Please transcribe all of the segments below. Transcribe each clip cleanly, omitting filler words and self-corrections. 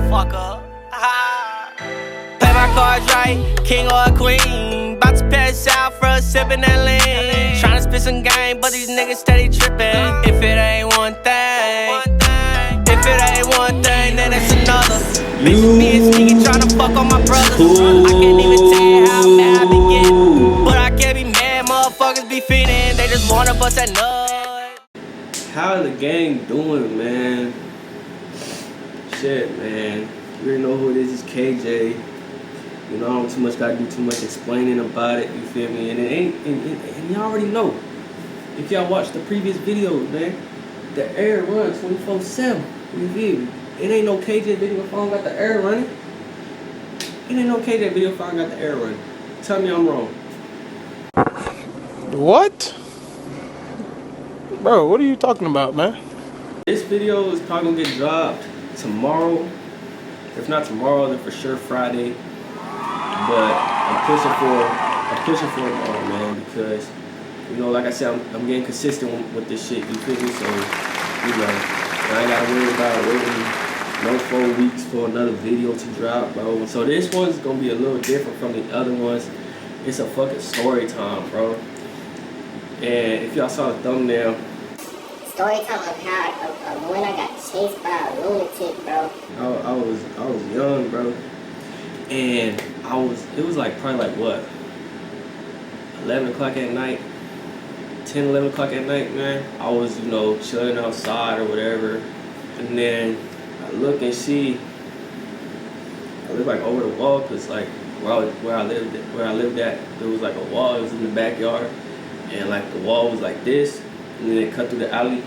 motherfucker. Play my cards right, king or a queen. About to pass out for a sippin' that lean. Tryna spit some game, but these niggas steady trippin'. If it ain't one thing, if it ain't one thing, then it's another. Bitches being sneaky, tryna fuck on my brothers. I can't even tell you how mad I be getting, but I can't be mad, motherfuckers be feeding. They just wanna bust that nut. How the gang doing, man? Shit, man. You already know who it is. It's KJ. You know, I don't too much gotta do too much explaining about it. You feel me? And it ain't. And y'all already know. If y'all watched the previous videos, man, the air runs 24/7. You feel me? It ain't no KJ video if I don't got the air running. It ain't no KJ video if I don't got the air running. Tell me I'm wrong. What? Bro, what are you talking about, man? This video is probably gonna get dropped tomorrow. If not tomorrow, then for sure Friday. But I'm pushing for it all, man, because you know, like I said, I'm getting consistent with this shit. You feel me? So you know, I ain't gotta worry about waiting no 4 weeks for another video to drop, bro. So this one's gonna be a little different from the other ones. It's a fucking story time, bro. And if y'all saw the thumbnail. Story time of how when I got chased by a lunatic, bro. I was young, bro, and it was like probably like what, 11 o'clock at night, 10, 11 o'clock at night, man. I was, you know, chilling outside or whatever, and then I look and see, I look like over the wall, cause like where I lived at, there was like a wall. It was in the backyard, and like the wall was like this. And then it cut through the alley,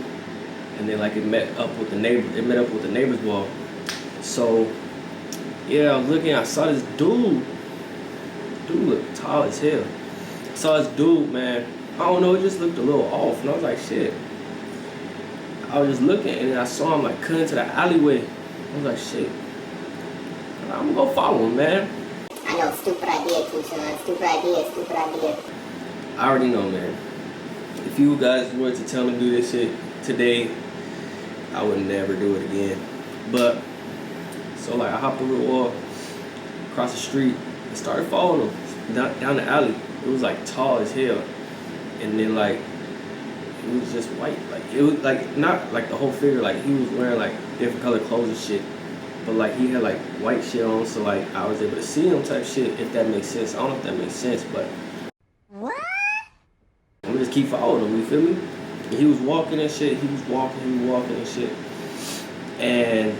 and then like it met up with the neighbor's wall. So yeah, I was looking, I saw this dude. Dude looked tall as hell. I saw this dude, man. I don't know, it just looked a little off, and I was like, shit. I was just looking, and then I saw him like cut into the alleyway. I was like, shit. I'm gonna go follow him, man. I know, stupid idea, Tucson. Stupid idea. I already know, man. If you guys were to tell me to do this shit today, I would never do it again. But, so like I hopped over the wall, across the street, and started following him down the alley. It was like tall as hell. And then like, it was just white. Like, it was like, not like the whole figure, like he was wearing like different colored clothes and shit. But like he had like white shit on, so like I was able to see him type shit, if that makes sense. I don't know if that makes sense, but. I'm just keep following him, you feel me? And he was walking and shit, he was walking and shit. And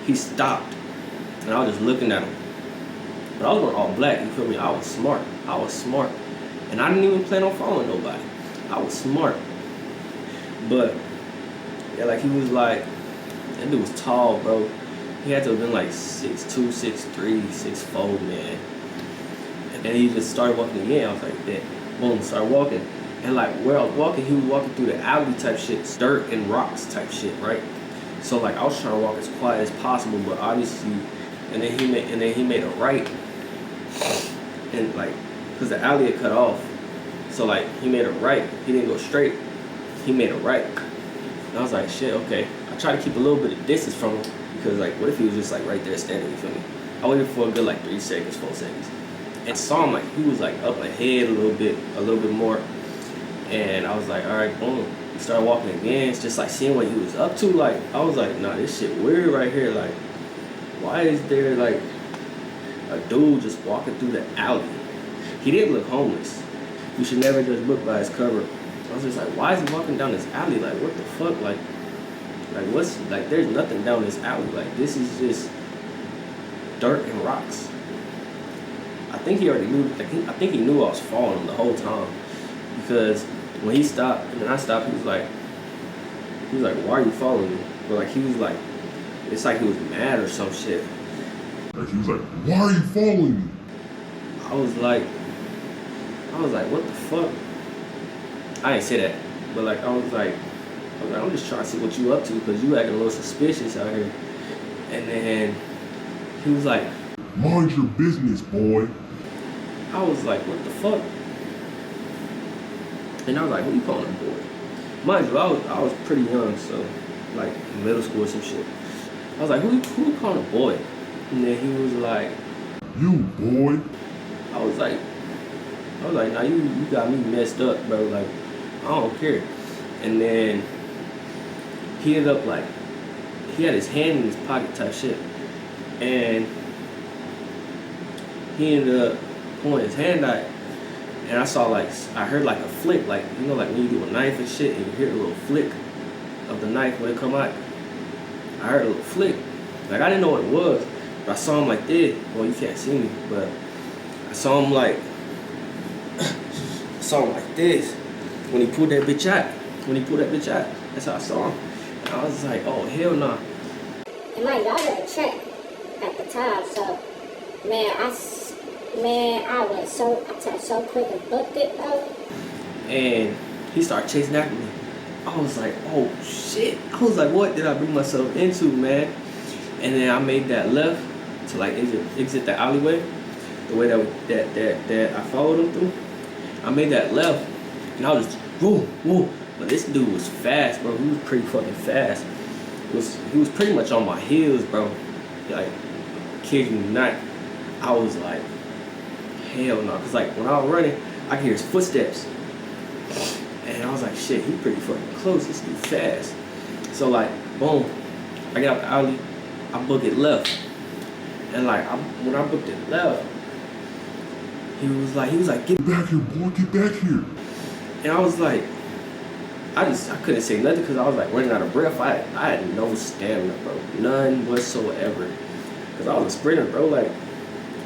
he stopped. And I was just looking at him. But I was wearing all black, you feel me? I was smart. And I didn't even plan on following nobody. I was smart. But, yeah, like he was like, that dude was tall, bro. He had to have been like 6'2", 6'3", 6'4", man. And then he just started walking again. I was like, that. Boom, started walking. And like where I was walking, he was walking through the alley type shit, dirt and rocks type shit, right? So like I was trying to walk as quiet as possible, but obviously, and then he made a right, and like, cause the alley had cut off, so like he made a right. He didn't go straight. He made a right. And I was like, shit, okay. I tried to keep a little bit of distance from him, because like, what if he was just like right there standing? You feel me? I waited for a good like 3 seconds, 4 seconds. And saw him like he was like up ahead a little bit more, and I was like, all right, boom. We started walking again. It's just like seeing what he was up to. Like I was like, nah, this shit weird right here. Like, why is there like a dude just walking through the alley? He didn't look homeless. You should never judge a book by its cover. I was just like, why is he walking down this alley? Like, what the fuck? Like what's like? There's nothing down this alley. Like this is just dirt and rocks. I think he already knew. I think he knew I was following him the whole time, because when he stopped and then I stopped, he was like, "Why are you following me?" But like he was like, it's like he was mad or some shit. Like he was like, "Why are you following me?" I was like, what the fuck? I ain't say that, but like I was like, I'm just trying to see what you up to, because you acting a little suspicious out here. And then he was like, "Mind your business, boy." I was like, what the fuck? And I was like, who you calling a boy? Mind you, I was pretty young, so like middle school or some shit. I was like, who you calling a boy? And then he was like, You, boy. I was like, nah, you got me messed up, bro. Like, I don't care. And then he ended up like, he had his hand in his pocket type shit. And he ended up pulling his hand out. And I saw like, I heard like a flick, like, you know, like when you do a knife and shit and you hear a little flick of the knife when it come out. I heard a little flick. Like, I didn't know what it was, but I saw him like this. Well, you can't see me, but I saw him like, this when he pulled that bitch out. That's how I saw him. And I was like, oh, hell no. Nah. And my y'all were a check at the time, so man, I turned so quick and booked it, bro. And he started chasing after me. I was like, oh shit. I was like, what did I bring myself into, man? And then I made that left to like exit the alleyway, the way that I followed him through. I made that left, and I was just woo. But this dude was fast, bro. He was pretty fucking fast. He was pretty much on my heels, bro. Like, kid you not. I was like, hell no. Cause like when I was running, I could hear his footsteps. And I was like, shit, he pretty fucking close. This dude fast. So like, boom. I get out the alley. I book it left. And like, when I booked it left, he was like, Get back here, boy. Get back here. and I was like, I couldn't say nothing because I was like running out of breath. I had no stamina, bro. None whatsoever. Because I was a sprinter, bro. Like,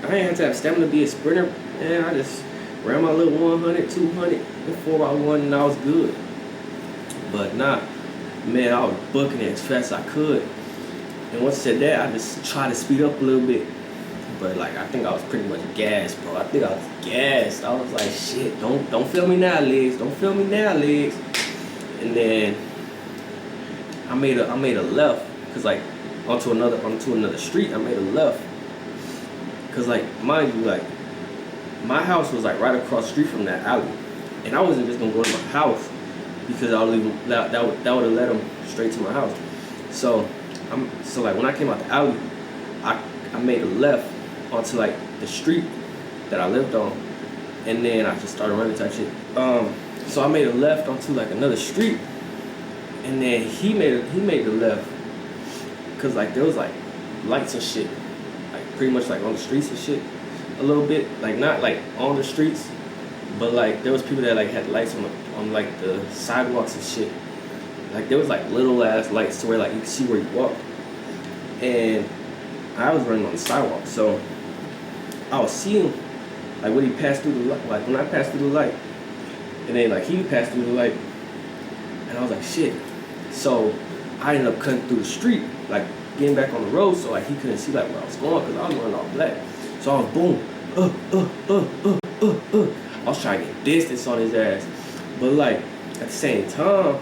I ain't had to have stamina to be a sprinter. And I just ran my little 100, 200, and 4x1, and I was good. But nah, man, I was booking it as fast as I could. And once I said that, I just tried to speed up a little bit. But like, I think I was pretty much gassed, bro. I think I was gassed. I was like, shit, don't feel me now, legs. Don't feel me now, legs. And then I made a left, cause like onto another street. I made a left, cause like, mind you, like my house was like right across the street from that alley, and I wasn't just gonna go to my house because I would leave that would have led them straight to my house. So like when I came out the alley, I made a left onto like the street that I lived on, and then I just started running type shit. So I made a left onto like another street, and then he made the left, cause like there was like lights and shit, like pretty much like on the streets and shit, a little bit, like not like on the streets, but like there was people that like had lights on like the sidewalks and shit. Like there was like little ass lights to where like you could see where you walk, and I was running on the sidewalk, so I was seeing like when he passed through the light, like when I passed through the light. And then like he passed through the light, and I was like, shit. So I ended up cutting through the street, like getting back on the road, so like he couldn't see like where I was going, cause I was running all black. So I was boom, I was trying to get distance on his ass, but like at the same time,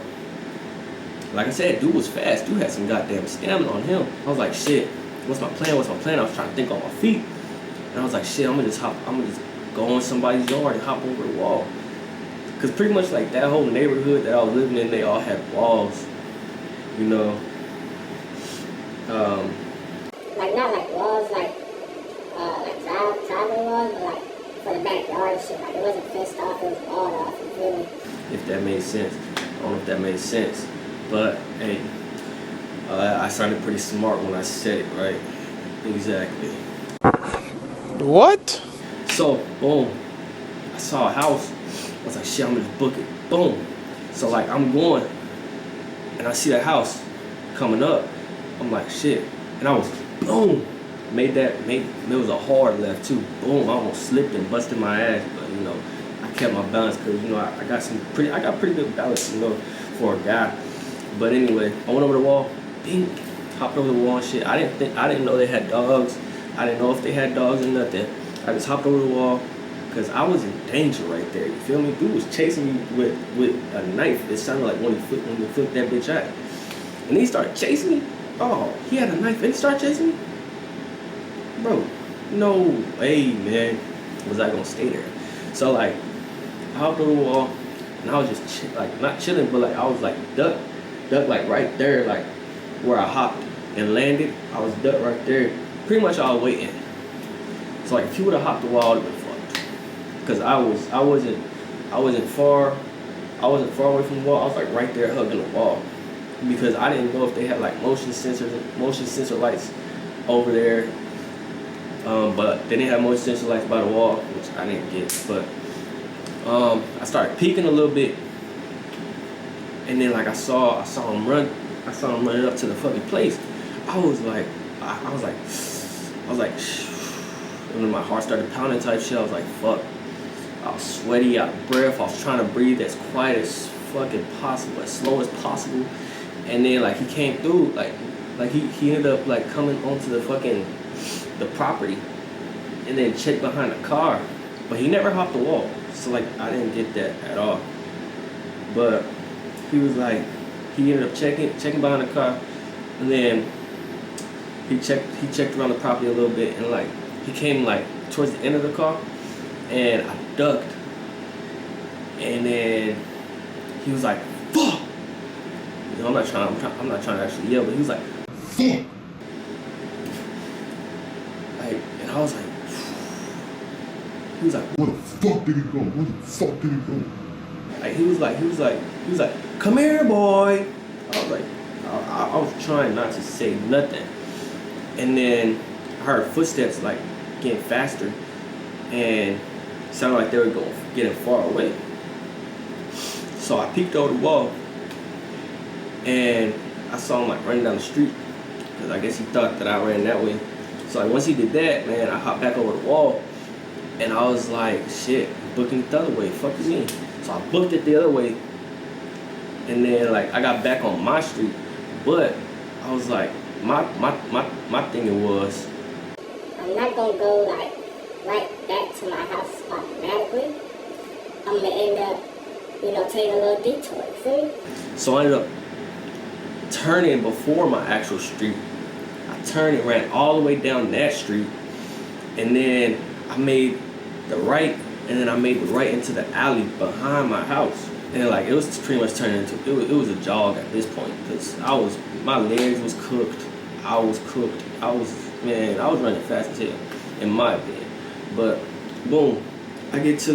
like I said, dude was fast. Dude had some goddamn stamina on him. I was like, shit. What's my plan? I was trying to think on my feet, and I was like, shit. I'm gonna just go in somebody's yard and hop over the wall. Cause pretty much like that whole neighborhood that I was living in, they all had walls, you know. Like not like walls, like driveway walls, but like for the backyard and shit. Like it wasn't fenced off, it was walled off. You feel me? If that made sense, I don't know if that made sense, but hey, I sounded pretty smart when I said it, right? Exactly. What? So boom, I saw a house. I was like, shit, I'm gonna just book it. Boom. So like I'm going, and I see that house coming up. I'm like, shit. And I was, boom. It was a hard left too. Boom, I almost slipped and busted my ass. But you know, I kept my balance because you know I got pretty good balance, you know, for a guy. But anyway, I went over the wall, bing, hopped over the wall and shit. I didn't know they had dogs. I didn't know if they had dogs or nothing. I just hopped over the wall. Cause I was in danger right there, you feel me? Dude was chasing me with a knife. It sounded like when he flipped that bitch out. And he started chasing me. Oh, he had a knife and he started chasing me? Bro, no way, man. Was I gonna stay there? So like, I hopped over the wall and I was just like not chilling, but like I was like duck like right there, like where I hopped. and landed, I was ducked right there, pretty much all waiting. So like if he would have hopped the wall, I would have been fucked. Cause I wasn't far away from the wall. I was like right there hugging the wall, because I didn't know if they had like motion sensor lights over there. But they didn't have motion sensor lights by the wall, which I didn't get. But I started peeking a little bit, and then like I saw him running up to the fucking place. I was like, and then my heart started pounding type shit. I was like, fuck. I was sweaty, out of breath. I was trying to breathe as quiet as fucking possible, as slow as possible. And then like he came through, like he ended up like coming onto the property, and then checked behind the car. But he never hopped the wall. So like I didn't get that at all. But he was like, he ended up checking behind the car, and then he checked around the property a little bit, and like he came like towards the end of the car, and I ducked, and then he was like, fuck. You know, I'm not trying to actually yell, but he was like, fuck. Like, and I was like, he was like, where the fuck did he go? Where the fuck did he go? like he was like, come here, boy. I was like, I was trying not to say nothing, and then I heard footsteps like getting faster, and it sounded like they were getting far away. So I peeked over the wall, and I saw him like running down the street, because I guess he thought that I ran that way. So like once he did that, man, I hopped back over the wall, and I was like, shit, booking it the other way. Fuck you mean? So I booked it the other way, and then like I got back on my street, but I was like, my thing was, I'm not gonna go like right back to my house automatically. I'm gonna end up, taking a little detour, you feel me? so I ended up turning before my actual street. I turned and ran all the way down that street, and then I made the right, and then I made the right into the alley behind my house. And like it was pretty much turning into it was a jog at this point, because my legs was cooked. I was running fast as hell, in my opinion. But boom, I get to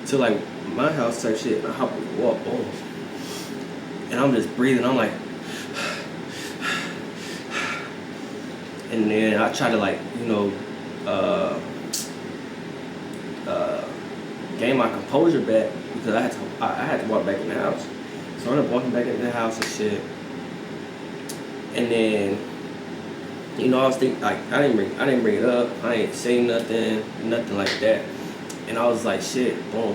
to like my house type shit, and I hop on the wall, boom, and I'm just breathing. I'm like, and then I try to like gain my composure back, because I had to walk back in the house. So I ended up walking back into the house and shit. And then, I was thinking, like, I didn't bring it up. I ain't say nothing like that. And I was like, shit, boom.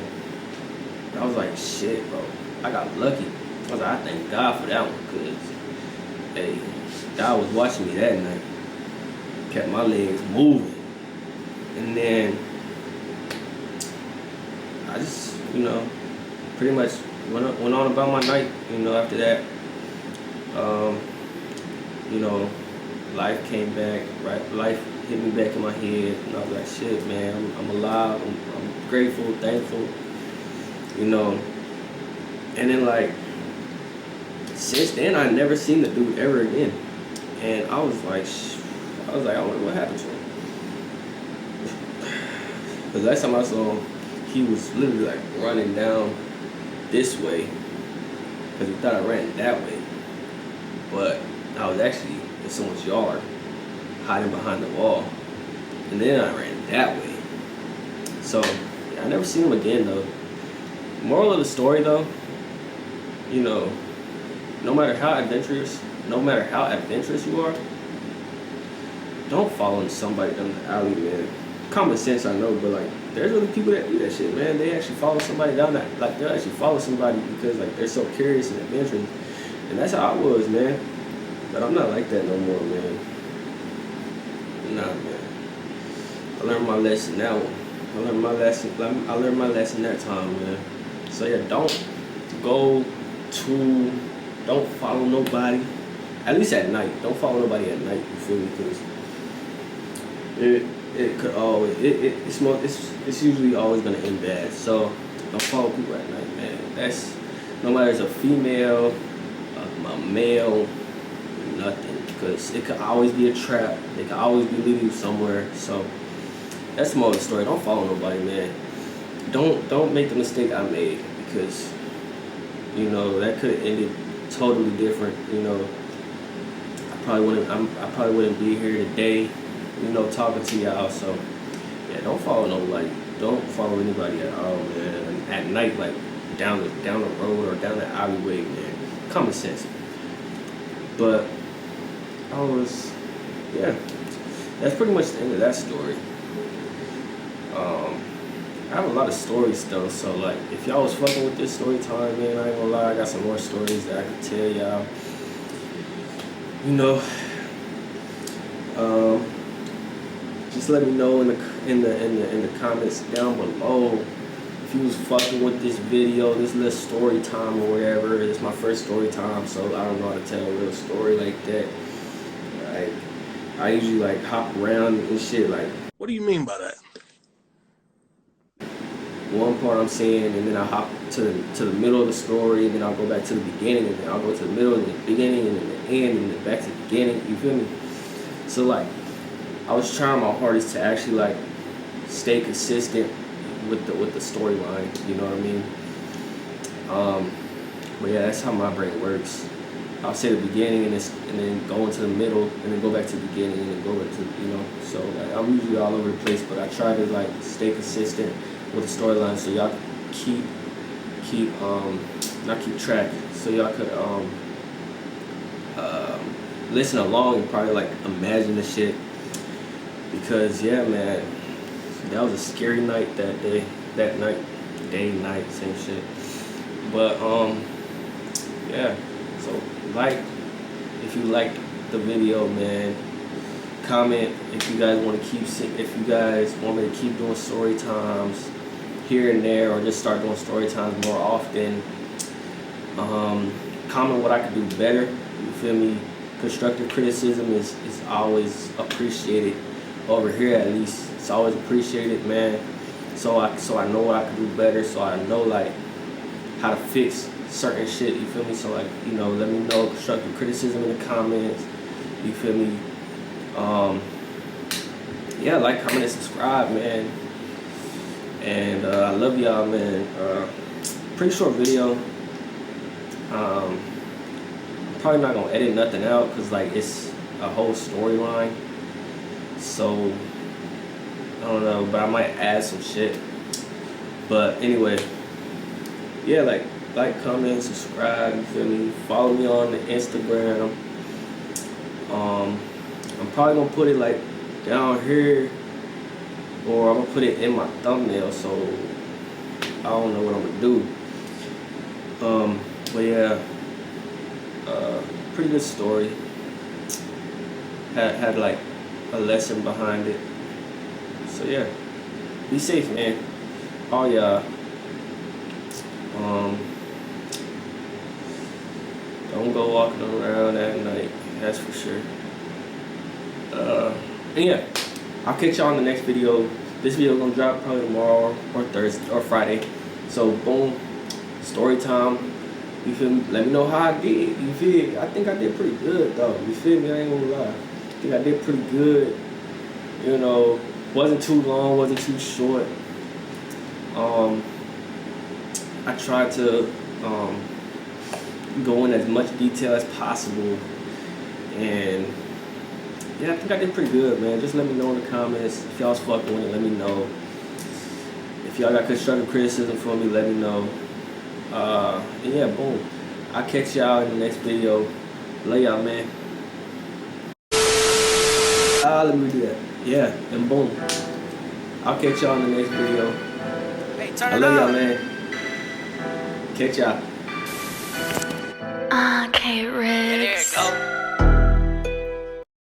I was like, shit, bro. I got lucky. I was like, I thank God for that one, because, hey, God was watching me that night. Kept my legs moving. And then I just, pretty much went on about my night, after that. Life came back, right? Life hit me back in my head, and I was like, shit, man, I'm alive, I'm grateful, thankful, And then, like, since then, I never seen the dude ever again. And I was like, I wonder what happened to him. The last time I saw him, he was literally like running down this way, because he thought I ran that way. But I was actually in someone's yard, hiding behind the wall. And then I ran that way. So, yeah, I never seen him again, though. Moral of the story, though, no matter how adventurous you are, don't follow somebody down the alley, man. Common sense, I know, but like, there's other people that do that shit, man. They actually follow somebody down that, like, they'll actually follow somebody because like they're so curious and adventurous. And that's how I was, man. But I'm not like that no more, man. Nah, man. I learned my lesson that one. I learned my lesson that time, man. So yeah, don't follow nobody. At least at night. Don't follow nobody at night, you feel me? Because it could always, it's usually always gonna end bad. So don't follow people at night, man. That's, no matter if it's a female, mail, nothing. Because it could always be a trap. They could always be leading you somewhere. So that's the moral of the story. Don't follow nobody, man. Don't make the mistake I made, because you know that could have ended totally different. You know, I probably wouldn't be here today, you know, talking to y'all. So yeah, don't follow nobody. Don't follow anybody at all, man. At night, like down the road or down the alleyway, man. Common sense. But that's pretty much the end of that story. I have a lot of stories though, so like if y'all was fucking with this story time, man, I ain't gonna lie, I got some more stories that I can tell y'all. You know, just let me know in the comments down below if you was fucking with this video, this little story time or whatever. It's my first story time, so I don't know how to tell a real story like that. Like I usually like hop around and shit. Like, what do you mean by that? One part I'm saying, and then I hop to the middle of the story, and then I'll go back to the beginning, and then I'll go to the middle and the beginning, and then the end, and then back to the beginning. You feel me? So like, I was trying my hardest to actually like stay consistent with the storyline. You know what I mean? But yeah, that's how my brain works. I'll say the beginning and then go into the middle, and then go back to the beginning, and then go back to, you know. So like, I'm usually all over the place, but I try to like stay consistent with the storyline, so y'all keep not keep track, so y'all could listen along and probably like imagine the shit. Because yeah, man, that was a scary night that night, same shit. But yeah, so like if you liked the video, man, comment if you guys want to if you guys want me to keep doing story times here and there, or just start doing story times more often. Comment what I could do better. You feel me? Constructive criticism is always appreciated over here, at least. It's always appreciated, man. So I know what I could do better. So I know like how to fix certain shit. You feel me? So like, you know, let me know constructive criticism in the comments. You feel me? Yeah, like, comment, and subscribe, man. And I love y'all, man. Pretty short video. I'm probably not gonna edit nothing out, because like it's a whole storyline. So I don't know, but I might add some shit. But anyway, yeah, like, comment, subscribe. You feel me? Follow me on the Instagram. I'm probably gonna put it like down here, or I'm gonna put it in my thumbnail, so I don't know what I'm gonna do. But yeah, pretty good story. Had like a lesson behind it. So yeah, be safe, man. All y'all. Don't go walking around at night. That's for sure. And yeah, I'll catch y'all in the next video. This video gonna drop probably tomorrow or Thursday or Friday. So boom, story time. You feel me? Let me know how I did. You feel me? I think I did pretty good though. You feel me? I ain't gonna lie. I think I did pretty good. You know, wasn't too long, wasn't too short. I tried to go in as much detail as possible, and yeah, I think I did pretty good, man. Just let me know in the comments if y'all's fucking with it. Let me know if y'all got constructive criticism for me. Let me know. And yeah, boom. I'll catch y'all in the next video. Love y'all, man. Let me do that. Yeah, and boom. I'll catch y'all in the next video. Hey, turn I it love y'all, up. man. Catch y'all. Okay, There it Riggs. go.